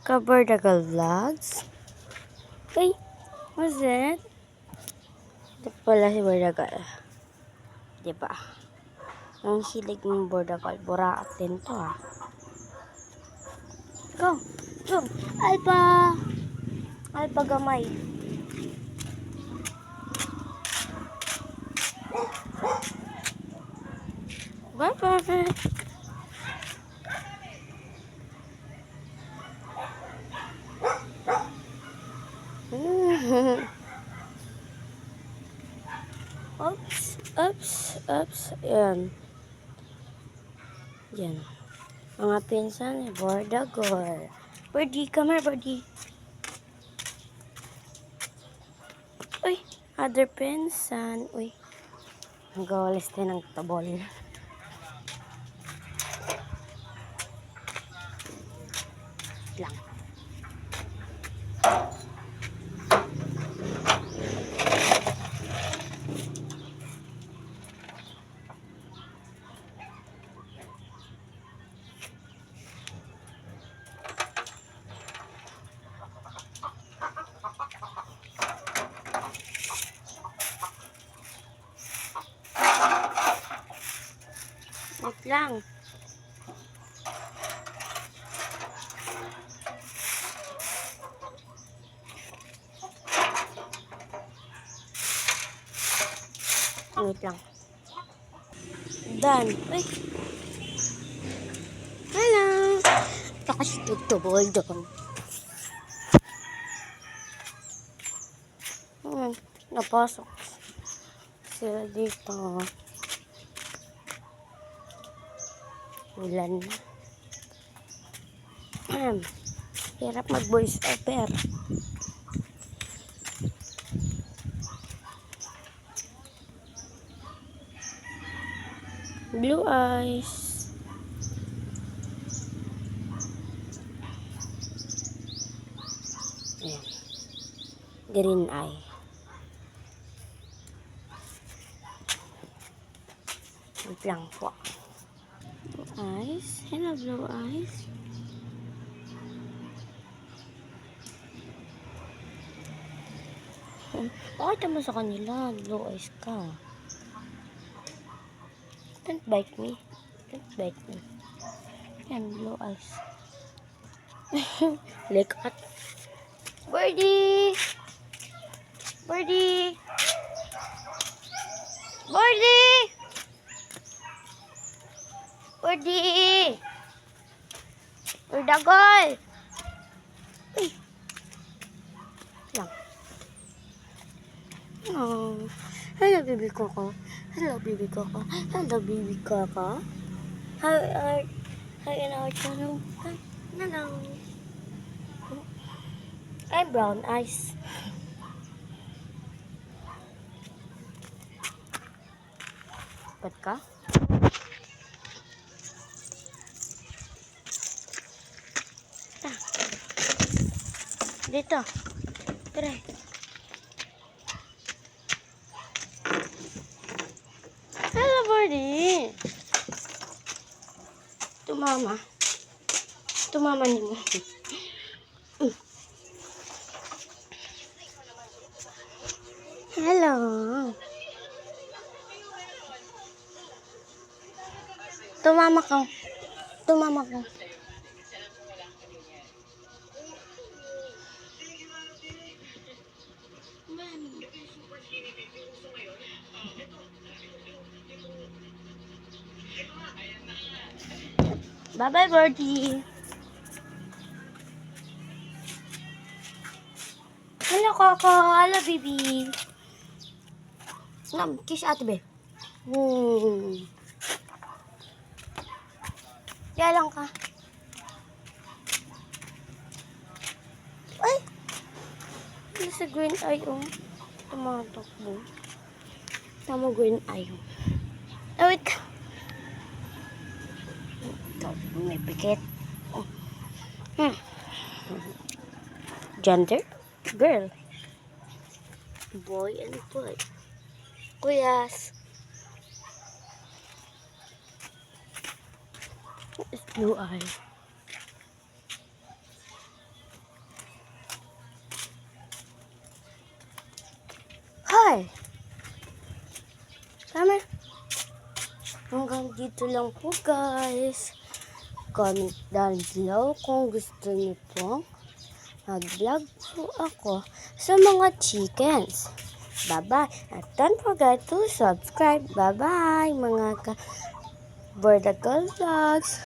Kabardagal Vlogs. Uy, what's that? Ito pala si Bardagal. Diba? Ang hilig ng Bardagal. Buraat din to ah. Go! Go! Alpa! Alpa gamay. Bye-bye! Oops, oops, oops. Yan. Yan. Mga pinsan ni Bardagal. Birdie, come here, Birdie. Uy, other pinsan. Uy, nagawalis din ng tabol. Lang. Wait lang. Wait lang. Done. Uy. Hello. Takas tutubol doon. Napasok sila dito. Ulan na. Hirap mag-voice over. Blue eyes. Ayan. Green eye. Wait lang po. Blue eyes. Hello, blue eyes. Pakita mo sa kanila. Blue eyes ka. Don't bite me. Don't bite me. Yan, blue eyes. Look at Birdie! Birdie! Birdie! Birdie! Bardagal! Uy! Lang. Oh. Hello, baby Coco. Hello, baby Coco. Hello, baby Coco. Hi in our channel. Hi. Hello. I'm brown eyes. Ba't ka? Dito. Tara. Hello, Birdie. Tumama. Tumama ni mo. Hello. Tumama ka. Tumama ka. Bye-bye, Birdie. Hello, Coco. Hello, baby. Kiss ate, be. Kaya lang ka. Ay! Ano sa green eye, oh. Tumatakbo. Tama green eye, oh. Oh, wait ka. Ito, may pikit. Oh. Gender? Girl. Boy and boy. Kuyas. It's blue eye. Tama. Hanggang dito lang po guys. Comment down below kung gusto niyo po mag-vlog po ako sa mga chickens. Bye-bye. And don't forget to subscribe. Bye-bye mga Bordacal Vlogs.